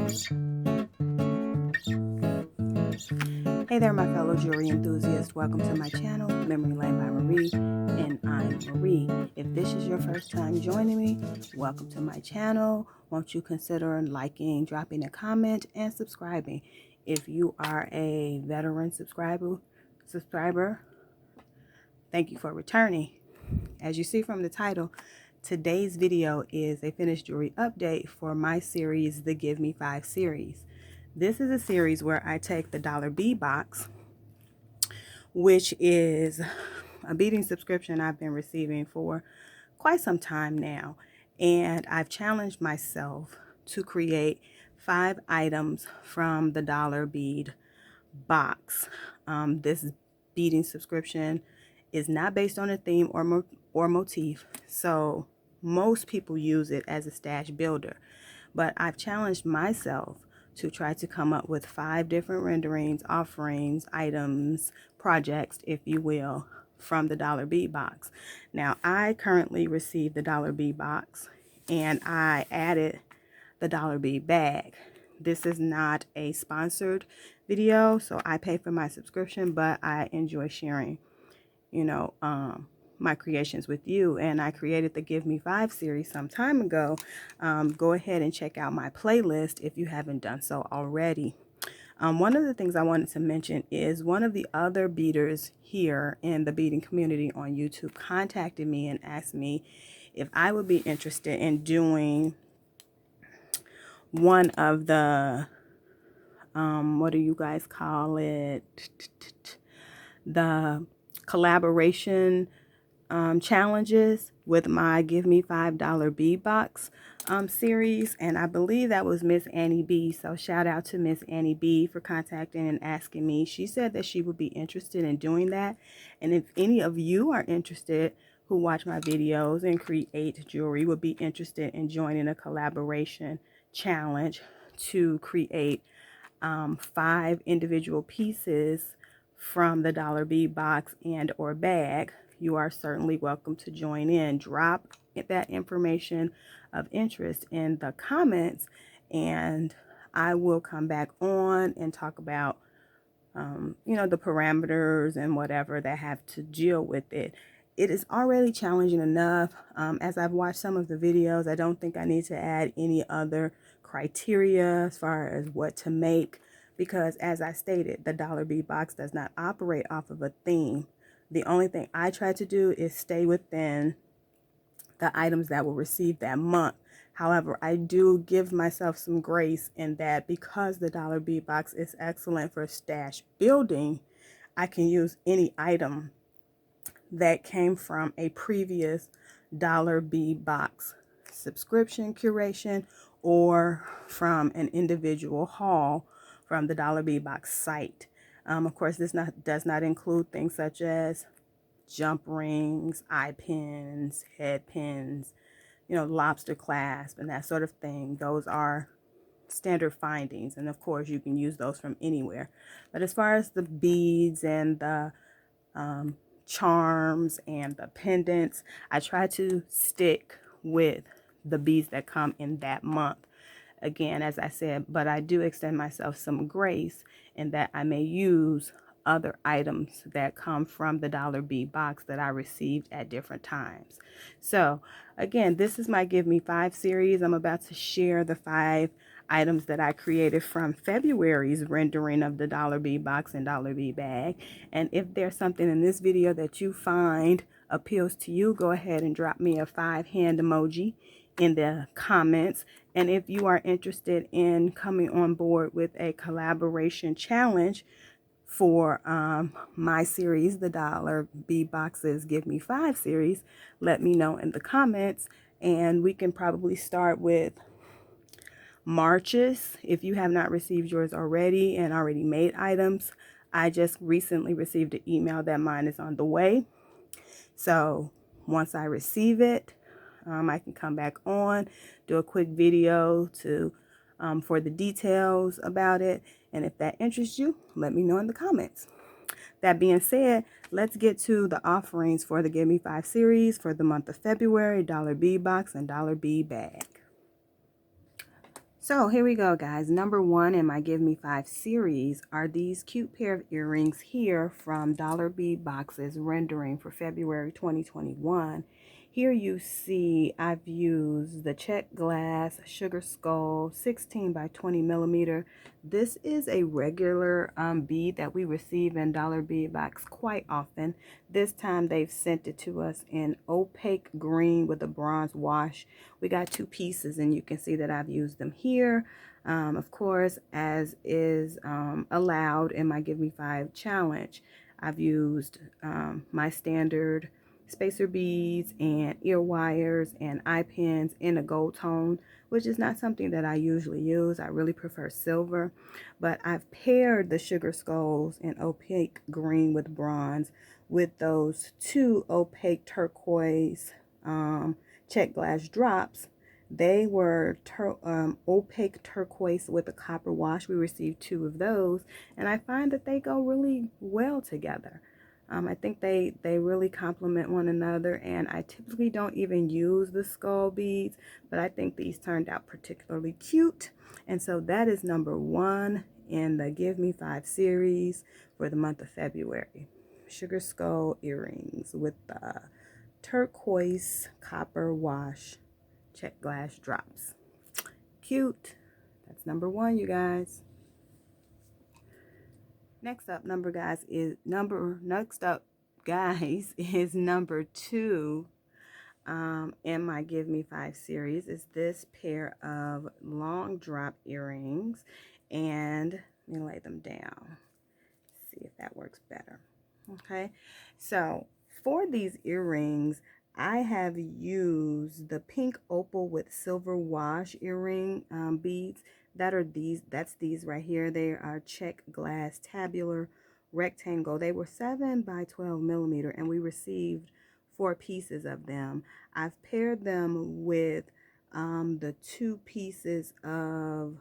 Hey there, my fellow jewelry enthusiasts. Welcome to my channel, Memory Lane by Marie, and I'm Marie. If this is your first time joining me, welcome to my channel. Won't you consider liking, dropping a comment, and subscribing? If you are a veteran subscriber, thank you for returning. As you see from the title, today's video is a finished jewelry update for my series, the Give Me 5 series. This is a series where I take the $Bead box, which is a beading subscription I've been receiving for quite some time now, and I've challenged myself to create 5 items from the Bead box. This beading subscription is not based on a theme or motif, so most people use it as a stash builder, but I've challenged myself to try to come up with 5 different renderings, offerings, items, projects, if you will, from the Bead box. Now, I currently receive the Bead box, and I added the Bead bag. This is not a sponsored video, so I pay for my subscription, but I enjoy sharing, my creations with you. And I created the Give Me 5 series some time ago. Go ahead and check out my playlist if you haven't done so already. One of the things I wanted to mention is one of the other beaders here in the beading community on YouTube contacted me and asked me if I would be interested in doing one of the, what do you guys call it? The collaboration challenges with my Give Me $5 bead box series, and I believe that was Miss Annie B. So shout out to Miss Annie B for contacting and asking me. She said that she would be interested in doing that, and if any of you are interested who watch my videos and create jewelry would be interested in joining a collaboration challenge to create 5 individual pieces from the Bead box and or bag, you are certainly welcome to join in. Drop that information of interest in the comments, and I will come back on and talk about the parameters and whatever that have to deal with it. It is already challenging enough. As I've watched some of the videos, I don't think I need to add any other criteria as far as what to make, because as I stated, the Bead box does not operate off of a theme. The only thing I try to do is stay within the items that will receive that month. However, I do give myself some grace in that because the Bead box is excellent for stash building, I can use any item that came from a previous Bead box subscription curation or from an individual haul from the Bead box site. Of course, this does not include things such as jump rings, eye pins, head pins, lobster clasp, and that sort of thing. Those are standard findings, and of course, you can use those from anywhere. But as far as the beads and the charms and the pendants, I try to stick with the beads that come in that month. Again, as I said, but I do extend myself some grace in that I may use other items that come from the Bead box that I received at different times. So again, this is my Give Me 5 series. I'm about to share the 5 items that I created from February's rendering of the Bead box and Bead bag. And if there's something in this video that you find appeals to you, go ahead and drop me a 5 hand emoji in the comments. And if you are interested in coming on board with a collaboration challenge for my series, the Bead boxes Give Me 5 series, let me know in the comments, and we can probably start with Marches if you have not received yours already and already made items. I just recently received an email that mine is on the way, so once I receive it, I can come back on, do a quick video to for the details about it. And if that interests you, let me know in the comments. That being said, let's get to the offerings for the Give Me 5 series for the month of February, Bead box and Bead bag. So here we go, guys. Number one in my Give Me 5 series are these cute pair of earrings here from Dollar Bead Boxes rendering for February 2021. Here you see I've used the Czech glass sugar skull 16 by 20 millimeter. This is a regular bead that we receive in Dollar Bead Box quite often. This time they've sent it to us in opaque green with a bronze wash. We got two pieces and you can see that I've used them here. Of course, as is allowed in my Give Me 5 challenge, I've used my standard spacer beads and ear wires and eye pins in a gold tone, which is not something that I usually use. I really prefer silver, but I've paired the sugar skulls in opaque green with bronze with those two opaque turquoise Czech glass drops. They were opaque turquoise with a copper wash. We received two of those, and I find that they go really well together. I think they really complement one another, and I typically don't even use the skull beads, but I think these turned out particularly cute. And so that is number one in the Give Me 5 series for the month of February. Sugar skull earrings with the turquoise copper wash Czech glass drops. Cute. That's number one, you guys. Next up, is number two in my Give Me 5 series is this pair of long drop earrings, and let me lay them down, see if that works better. Okay, so for these earrings, I have used the pink opal with silver wash earring beads. That's these right here. They are Czech glass tabular rectangle. They were 7 by 12 millimeter, and we received 4 pieces of them. I've paired them with the 2 pieces of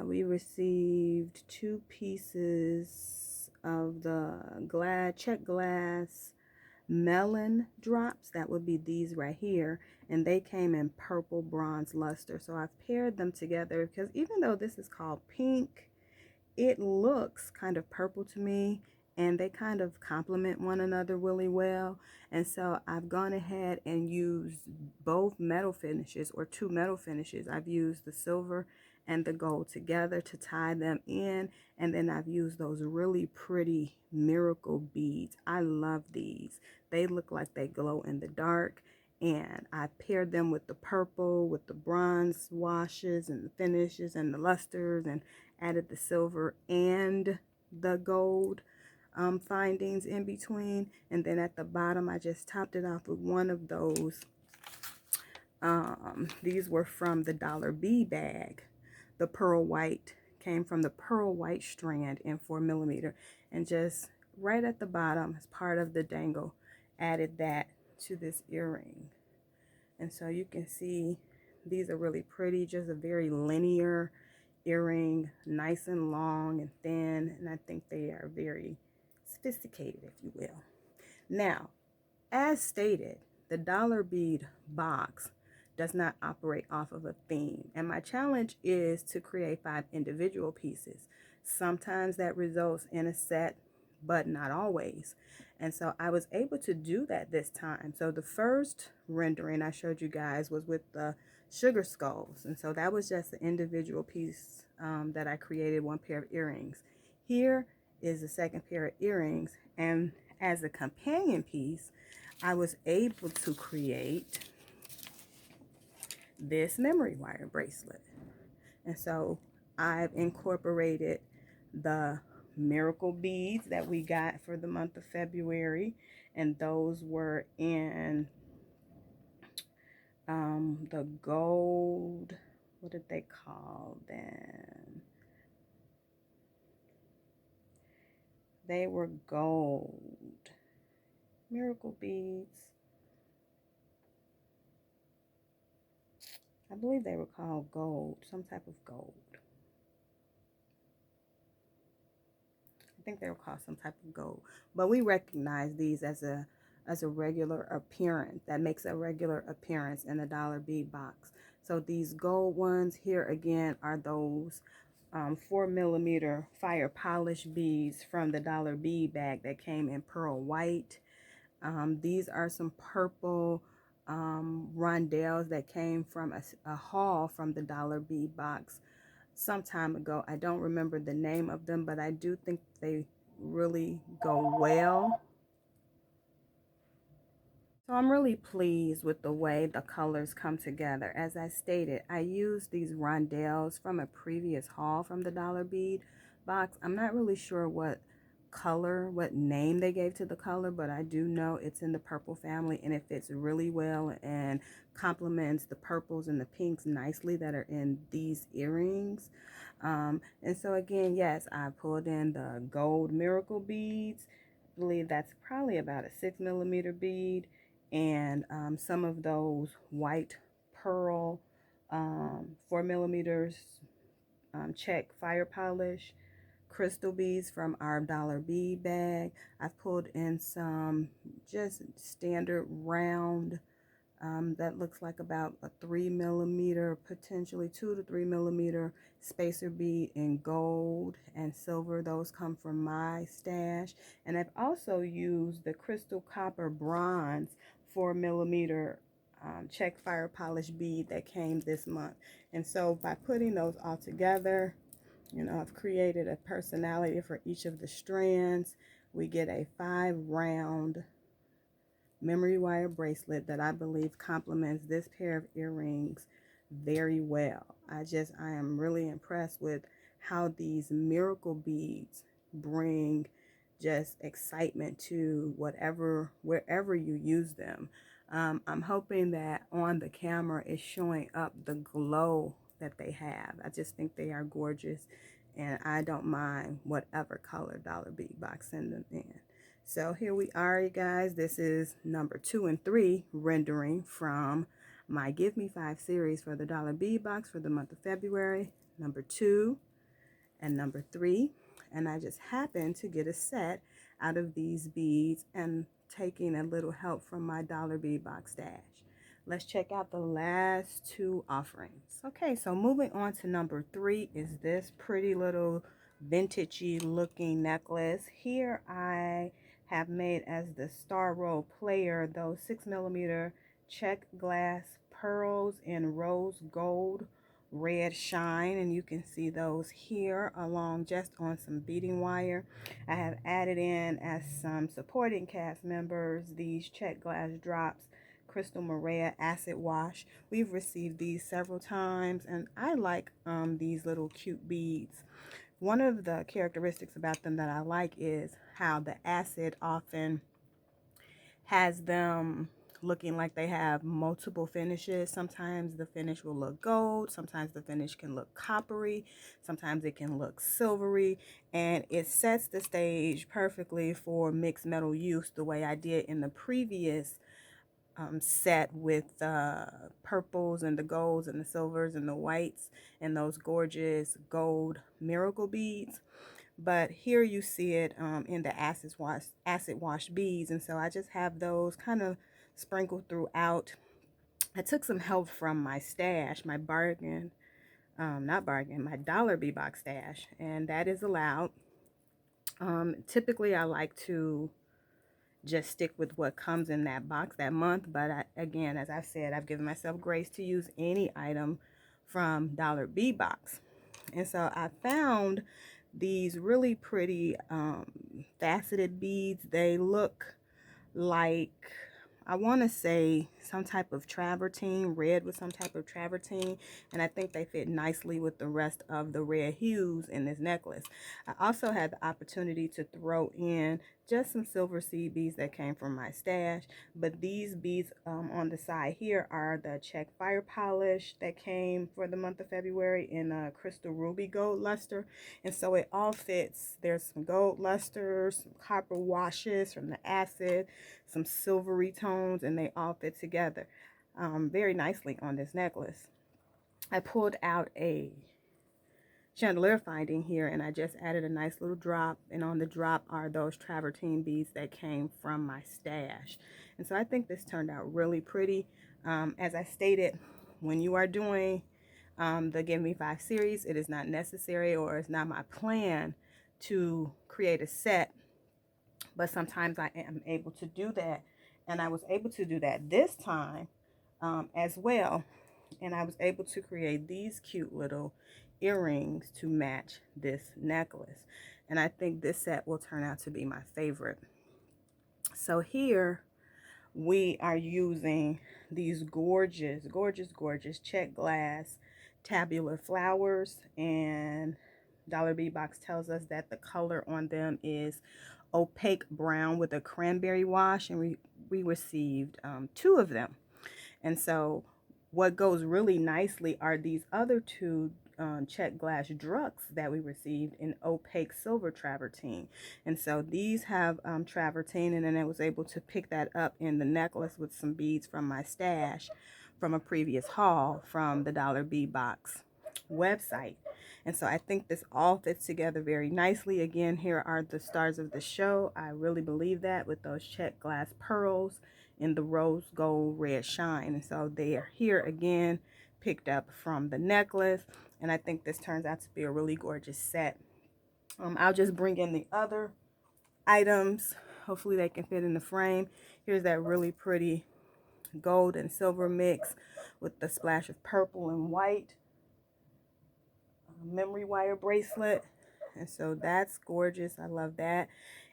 we received 2 pieces of the Czech glass melon drops. That would be these right here, and they came in purple bronze luster. So I've paired them together because even though this is called pink, it looks kind of purple to me, and they kind of complement one another really well. And so I've gone ahead and used both metal finishes, or 2 metal finishes. I've used the silver and the gold together to tie them in, and then I've used those really pretty miracle beads. I love these. They look like they glow in the dark, and I paired them with the purple, with the bronze washes and the finishes and the lusters, and added the silver and the gold findings in between. And then at the bottom, I just topped it off with one of those. These were from the Dollar Bead bag. The pearl white came from the pearl white strand in 4 millimeter, and just right at the bottom, as part of the dangle, added that to this earring. And so you can see these are really pretty, just a very linear earring, nice and long and thin, and I think they are very sophisticated, if you will. Now, as stated, the Dollar Bead box does not operate off of a theme, and my challenge is to create 5 individual pieces. Sometimes that results in a set, but not always. And so I was able to do that this time. So the first rendering I showed you guys was with the sugar skulls, and so that was just an individual piece that I created, 1 pair of earrings. Here is the second pair of earrings, and as a companion piece, I was able to create this memory wire bracelet. And so I've incorporated the miracle beads that we got for the month of February, and those were in the gold, what did they call them? They were gold miracle beads. I believe they were called gold, some type of gold. I think they were called some type of gold, but we recognize these as a regular appearance, that makes a regular appearance in the Dollar Bead box. So these gold ones here again are those 4mm fire polish beads from the Dollar Bead bag that came in pearl white. These are some purple Rondelles that came from a haul from the Dollar Bead box some time ago. I don't remember the name of them, but I do think they really go well. So I'm really pleased with the way the colors come together. As I stated, I used these Rondelles from a previous haul from the Dollar Bead box. I'm not really sure what color, what name they gave to the color, but I do know it's in the purple family and it fits really well and complements the purples and the pinks nicely that are in these earrings. And so again, yes, I pulled in the gold miracle beads. I believe that's probably about a 6mm bead, and some of those white pearl 4mm Czech fire polish crystal beads from our Dollar Bead bag. I've pulled in some just standard round that looks like about a 3mm, potentially 2 to 3mm spacer bead in gold and silver. Those come from my stash. And I've also used the crystal copper bronze 4mm Czech fire polish bead that came this month. And so by putting those all together, you know, I've created a personality for each of the strands. We get a 5-round memory wire bracelet that I believe complements this pair of earrings very well. I am really impressed with how these miracle beads bring just excitement to wherever you use them. I'm hoping that on the camera it's showing up the glow that they have. I just think they are gorgeous, and I don't mind whatever color Dollar Bead box send them in. So here we are, you guys. This is number 2 and 3 rendering from my Give Me 5 series for the Dollar Bead box for the month of February. Number 2 and number 3. And I just happened to get a set out of these beads and taking a little help from my Dollar Bead box stash. Let's check out the last 2 offerings. Okay, so moving on to number 3 is this pretty little vintagey looking necklace. Here I have made as the star roll player those 6mm Czech glass pearls in rose gold red shine, and you can see those here along just on some beading wire. I have added in as some supporting cast members these Czech glass drops Crystal Maria acid wash. We've received these several times, and I like these little cute beads. One of the characteristics about them that I like is how the acid often has them looking like they have multiple finishes. Sometimes the finish will look gold, sometimes the finish can look coppery, sometimes it can look silvery, and it sets the stage perfectly for mixed metal use the way I did in the previous set with the purples and the golds and the silvers and the whites and those gorgeous gold miracle beads. But here you see it in the acid wash beads, and so I just have those kind of sprinkled throughout. I took some help from my stash, my my Dollar Bee box stash, and that is allowed. Typically I like to just stick with what comes in that box that month, but again, as I've said, I've given myself grace to use any item from Dollar Bee box. And so I found these really pretty faceted beads. They look like, I want to say, some type of travertine, red with some type of travertine, and I think they fit nicely with the rest of the red hues in this necklace. I also had the opportunity to throw in just some silver seed beads that came from my stash, but these beads on the side here are the Czech fire polish that came for the month of February in a crystal ruby gold luster, and so it all fits. There's some gold luster, some copper washes from the acid, some silvery tones, and they all fit together very nicely on this necklace. I pulled out a chandelier finding here, and I just added a nice little drop, and on the drop are those travertine beads that came from my stash. And so I think this turned out really pretty. As I stated, when you are doing the Give Me 5 series, it is not necessary, or it's not my plan to create a set, but sometimes I am able to do that. And I was able to do that this time as well. And I was able to create these cute little earrings to match this necklace. And I think this set will turn out to be my favorite. So here we are using these gorgeous, gorgeous, gorgeous Czech glass tabular flowers, and Dollar Bee Box tells us that the color on them is opaque brown with a cranberry wash, and we received 2 of them. And so what goes really nicely are these other 2 Czech glass drucks that we received in opaque silver travertine. And so these have travertine, and then I was able to pick that up in the necklace with some beads from my stash from a previous haul from the Dollar Bee Box website. And so I think this all fits together very nicely. Again, here are the stars of the show. I really believe that, with those Czech glass pearls in the rose gold red shine. And so they are here again, picked up from the necklace. And I think this turns out to be a really gorgeous set. I'll just bring in the other items. Hopefully they can fit in the frame. Here's that really pretty gold and silver mix with the splash of purple and white memory wire bracelet. And so that's gorgeous. I love that.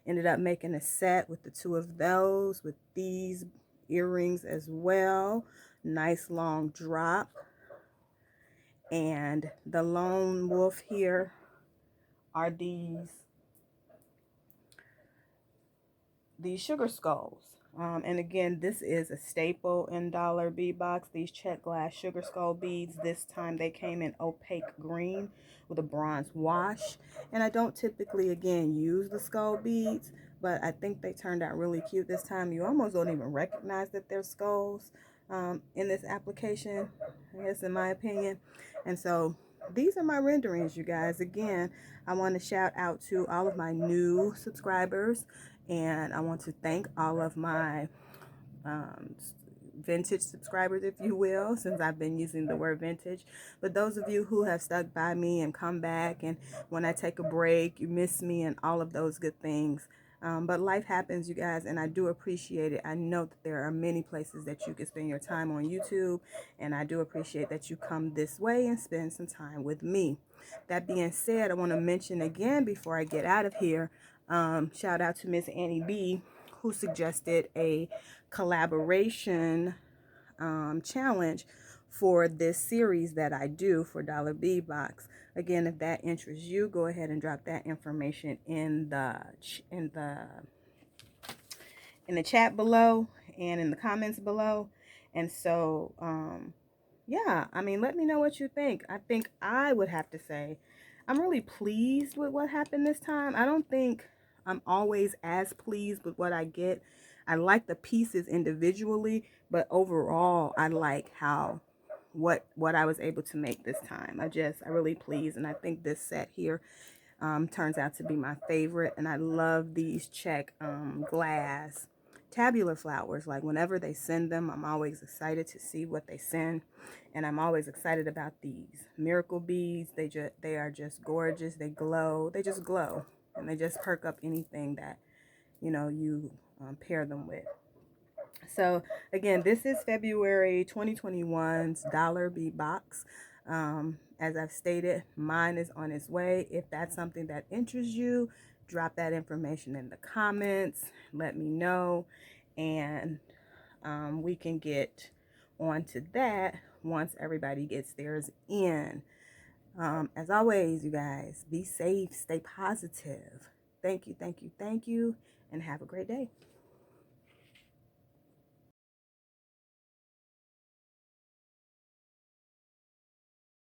Ended up making a set with the 2 of those, with these earrings as well. Nice long drop. And the lone wolf here are these sugar skulls. And again, this is a staple in Dollar Bee Box, these Czech glass sugar skull beads. This time they came in opaque green with a bronze wash. And I don't typically, again, use the skull beads, but I think they turned out really cute this time. You almost don't even recognize that they're skulls in this application, I guess, in my opinion. And so these are my renderings, you guys. Again, I want to shout out to all of my new subscribers, and I want to thank all of my vintage subscribers, if you will, since I've been using the word vintage. But those of you who have stuck by me and come back, and when I take a break, you miss me and all of those good things. But life happens, you guys, and I do appreciate it. I know that there are many places that you can spend your time on YouTube, and I do appreciate that you come this way and spend some time with me. That being said, I want to mention again before I get out of here, shout out to Miss Annie B, who suggested a collaboration challenge for this series that I do for Dollar Bee Box. Again, if that interests you, go ahead and drop that information in the chat below and in the comments below. And so yeah, I mean, let me know what you think. I think I would have to say I'm really pleased with what happened this time. I don't think I'm always as pleased with what I get. I like the pieces individually, but overall I like how what I was able to make this time. I really pleased, and I think this set here turns out to be my favorite. And I love these Czech glass tabular flowers. Like, whenever they send them, I'm always excited to see what they send, and I'm always excited about these miracle beads. They are just gorgeous. They glow. They just glow, and they just perk up anything that you pair them with. So again, this is February 2021's Dollar Bee Box. As I've stated, mine is on its way. If that's something that interests you, drop that information in the comments. Let me know, and we can get on to that once everybody gets theirs in. As always, you guys, be safe, stay positive. Thank you, thank you, thank you, and have a great day.